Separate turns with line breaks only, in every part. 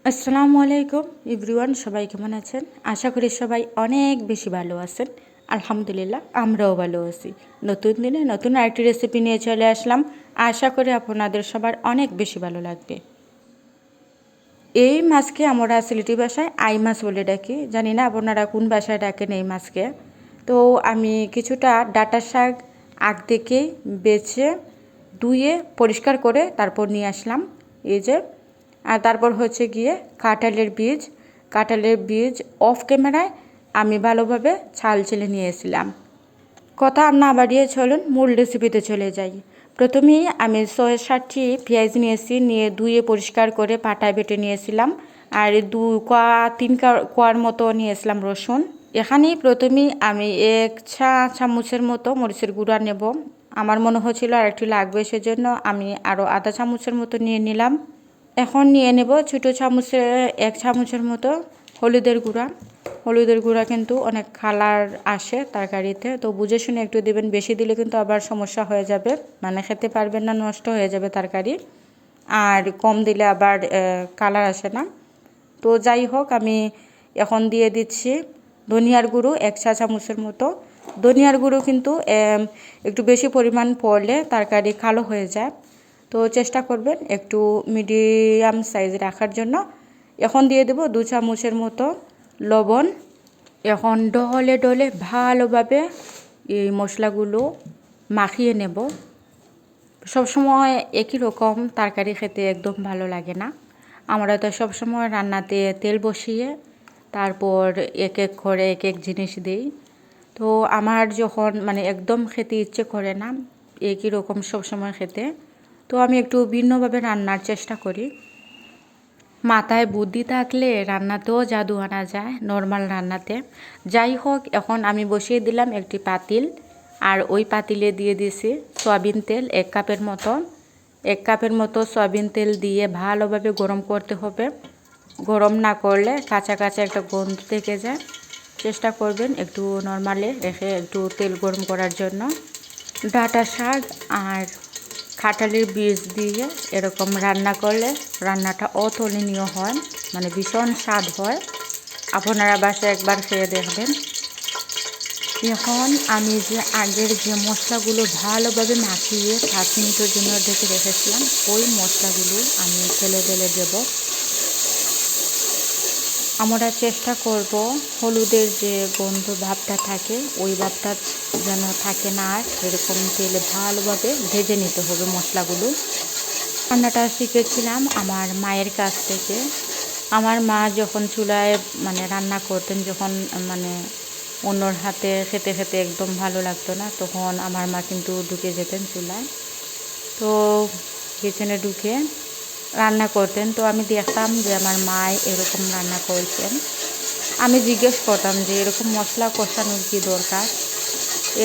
আসসালামু আলাইকুম এভরিওয়ান, সবাই কেমন আছেন? আশা করি সবাই অনেক বেশি ভালো আছেন। আলহামদুলিল্লাহ, আমরাও ভালো আছি। নতুন দিনে নতুন আরেকটি রেসিপি নিয়ে চলে আসলাম। আশা করি আপনাদের সবার অনেক বেশি ভালো লাগবে। এই মাছকে আমরা সিলেটি ভাষায় আই মাছ বলে ডাকি। জানি না আপনারা কোন ভাষায় ডাকেন এই মাছকে। তো আমি কিছুটা ডাঁটা শাক আগ থেকেই বেছে ধুয়ে পরিষ্কার করে তারপর নিয়ে আসলাম। এই যে, আর তারপর হচ্ছে গিয়ে কাঁঠালের বীজ অফ ক্যামেরায় আমি ভালোভাবে ছাল ছেলে নিয়েছিলাম। কথা আর না বাড়িয়ে চলুন মূল রেসিপিতে চলে যাই। প্রথমেই আমি ৬-৭টি পেঁয়াজ নিয়েছি, নিয়ে ধুয়ে পরিষ্কার করে পাটায় বেটে নিয়েছিলাম। আর ৩ কোয়ার মতো নিয়েছিলাম রসুন। এখানেই প্রথমেই আমি ১ চা চামচের মতো মরিচের গুঁড়া নেব। আমার মনে হচ্ছিল আর একটু লাগবে, সেজন্য আমি আরও আধা চামচের মতো নিয়ে নিলাম। এখন নিয়ে নেব ছোটো চামচে ১ চামচের মতো হলুদের গুঁড়া কিন্তু অনেক কালার আসে তরকারিতে, তো বুঝে শুনে একটু দেবেন। বেশি দিলে কিন্তু আবার সমস্যা হয়ে যাবে, মানে খেতে পারবেন না, নষ্ট হয়ে যাবে তরকারি। আর কম দিলে আবার কালার আসে না। তো যাই হোক, আমি এখন দিয়ে দিচ্ছি ধনিয়ার গুঁড়ো ১ চা চামচের মতো। ধনিয়ার গুঁড়ো কিন্তু একটু বেশি পরিমাণ পড়লে তরকারি কালো হয়ে যায়, তো চেষ্টা করবেন একটু মিডিয়াম সাইজ রাখার জন্য। এখন দিয়ে দেব ২ চামচের মতো লবণ। এখন ডলে ভালোভাবে এই মশলাগুলো মাখিয়ে নেব। সবসময় একই রকম তরকারি খেতে একদম ভালো লাগে না। আমরা তো সবসময় রান্নাতে তেল বসিয়ে তারপর এক এক করে এক এক জিনিস দিই। তো আমার যখন একদম খেতে ইচ্ছে করে না একই রকম সবসময় খেতে, তো আমি একটু ভিন্নভাবে রান্নার চেষ্টা করি। মাথায় বুদ্ধি থাকলে রান্নাতেও জাদু আনা যায়, নর্মাল রান্নাতে। যাই হোক, এখন আমি বসিয়ে দিলাম একটি পাতিল, আর ওই পাতিলে দিয়ে দিয়েছি সয়াবিন তেল ১ কাপের মতো। ১ কাপের মতো সয়াবিন তেল দিয়ে ভালোভাবে গরম করতে হবে। গরম না করলে কাঁচা কাঁচা একটা গন্ধ থেকে যায়। চেষ্টা করবেন একটু নর্মালে রেখে একটু তেল গরম করার জন্য। ডাঁটা শাক আর কাঁঠালের বীজ দিয়ে এরকম রান্না করলে রান্নাটা অতুলনীয় হয়, ভীষণ স্বাদ হয়। আপনারা বাসায় একবার খেয়ে দেখবেন। এখন আমি যে আগের যে মশলাগুলো ভালোভাবে মাখিয়ে ৫ মিনিটের জন্য ঢেকে রেখেছিলাম, ওই মশলাগুলো আমি ঢেলে দেব। আমরা চেষ্টা করব হলুদের যে গন্ধ ভাবটা থাকে ওই ভাবটা যেন থাকে না, আর এরকম তেলে ভালোভাবে ভেজে নিতে হবে মশলাগুলো। রান্নাটা শিখেছিলাম আমার মায়ের কাছ থেকে। আমার মা যখন চুলায় রান্না করতেন, যখন অন্যর হাতে খেতে খেতে একদম ভালো লাগতো না, তখন আমার মা কিন্তু ঢুকে যেতেন চুলায়, তো কিচেনে ঢুকে রান্না করতেন। তো আমি দেখতাম যে আমার মা এরকম রান্না করছেন। আমি জিজ্ঞেস করতাম যে এরকম মশলা কষানোর কি দরকার,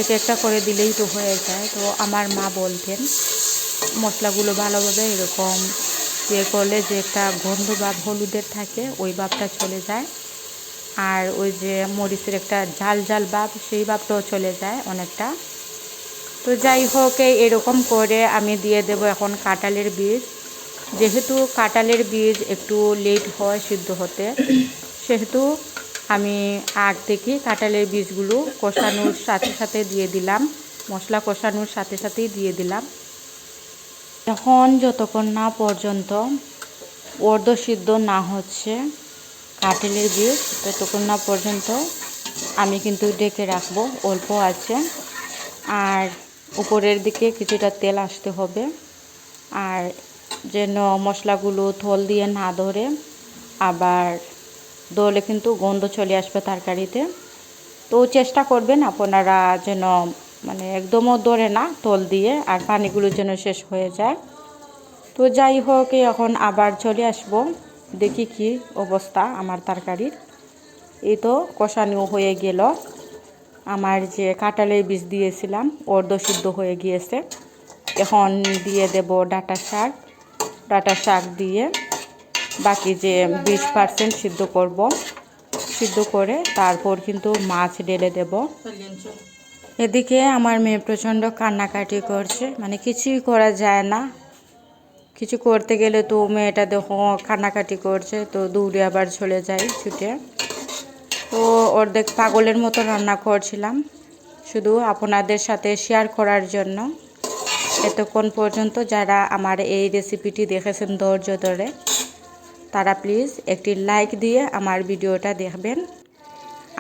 এক একটা করে দিলেই তো হয়ে যায়। তো আমার মা বলতেন মশলাগুলো ভালোভাবে এরকম করলে যে একটা গন্ধ ভাব হলুদের থাকে ওই ভাবটা চলে যায়, আর ওই যে মরিচের একটা ঝাল ঝাল ভাব সেই ভাবটাও চলে যায় অনেকটা। তো যাই হোক, এরকম করে আমি দিয়ে দেব এখন কাঁঠালের বীজ। যেহেতু কাঁঠালের বীজ একটু লেট হয় সিদ্ধ হতে, সেহেতু আমি আগ থেকে কাঁঠালের বীজগুলো কষানোর সাথে সাথে দিয়ে দিলাম, মশলা কষানোর সাথে সাথেই দিয়ে দিলাম। এখন যতক্ষণ না পর্যন্ত অর্ধ সিদ্ধ না হচ্ছে কাঁঠালের বীজ, ততক্ষণ না পর্যন্ত আমি কিন্তু ঢেকে রাখবো। অল্প আছে, আর উপরের দিকে কিছুটা তেল আসতে হবে, আর যেন মশলাগুলো থল দিয়ে না ধরে, আবার ধরলে কিন্তু গন্ধ চলে আসবে তরকারিতে। তো চেষ্টা করবেন আপনারা যেন একদমও ধরে না তল দিয়ে, আর পানিগুলো যেন শেষ হয়ে যায়। তো যাই হোক, এখন আবার চলে আসব, দেখি কি অবস্থা আমার তরকারির। এই তো কষানো হয়ে গেল, আমার যে কাঁঠালের বীজ দিয়েছিলাম অর্ধ সিদ্ধ হয়ে গিয়েছে। এখন দিয়ে দেব ডাঁটা শাক দিয়ে বাকি যে 20% সিদ্ধ করব, সিদ্ধ করে তারপর কিন্তু মাছ ঢেলে দেব। এদিকে আমার মেয়ে প্রচণ্ড কান্নাকাটি করছে, কিছুই করা যায় না, কিছু করতে গেলে তো মেয়েটা দেখো কান্নাকাটি করছে, তো দৌড়ে আবার চলে যাই ছুটে। তো অর্ধেক পাগলের মতো রান্না করছিলাম, শুধু আপনাদের সাথে শেয়ার করার জন্য। এতক্ষণ পর্যন্ত যারা আমার এই রেসিপিটি দেখেছেন ধৈর্য ধরে, তারা প্লিজ একটি লাইক দিয়ে আমার ভিডিওটা দেখবেন।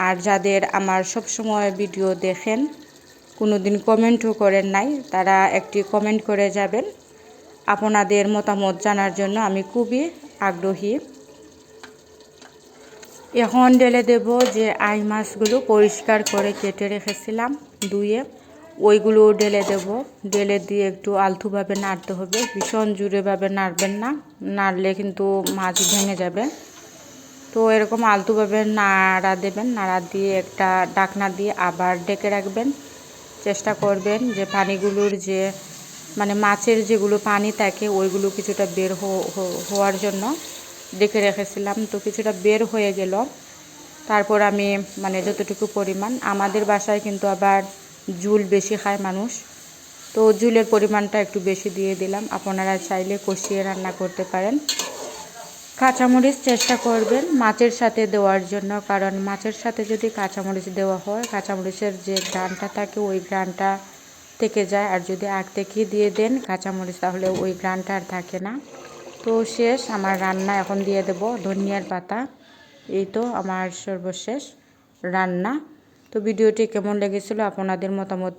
আর যাদের আমার সব সময় ভিডিও দেখেন, কোনো দিন কমেন্টও করেন নাই, তারা একটি কমেন্ট করে যাবেন। আপনাদের মতামত জানার জন্য আমি খুবই আগ্রহী। এখন ঢেলে দেব যে আই মাছগুলো পরিষ্কার করে কেটে রেখেছিলাম ধুয়ে, ওইগুলো ঢেলে দেব। ঢেলে দিয়ে একটু আলতুভাবে নাড়তে হবে, ভীষণ জোরেভাবে নাড়বেন না, নাড়লে কিন্তু মাছ ভেঙে যাবে। তো এরকম আলতুভাবে নাড়া দেবেন, নাড়া দিয়ে একটা ঢাকনা দিয়ে আবার ঢেকে রাখবেন। চেষ্টা করবেন যে পানিগুলোর যে মানে মাছের যেগুলো পানি থাকে ওইগুলো কিছুটা বের হওয়ার জন্য ঢেকে রেখেছিলাম। তো কিছুটা বের হয়ে গেল। তারপর আমি মানে যতটুকু পরিমাণ, আমাদের বাসায় কিন্তু আবার ঝুল বেশি খায় মানুষ, তো ঝুলের পরিমাণটা একটু বেশি দিয়ে দিলাম। আপনারা চাইলে কষিয়ে রান্না করতে পারেন। কাঁচামরিচ চেষ্টা করবেন মাছের সাথে দেওয়ার জন্য, কারণ মাছের সাথে যদি কাঁচামরিচ দেওয়া হয়, কাঁচামরিচের যে ঘ্রাণটা থাকে ওই ঘ্রাণটা থেকে যায়। আর যদি আগ থেকে দিয়ে দেন কাঁচামরিচ, তাহলে ওই ঘ্রাণটা আর থাকে না। তো শেষ আমার রান্না। এখন দিয়ে দেব ধনিয়ার পাতা। এই তো আমার সর্বশেষ রান্না। তো ভিডিওটি কেমন লেগেছিল আপনাদের মতামত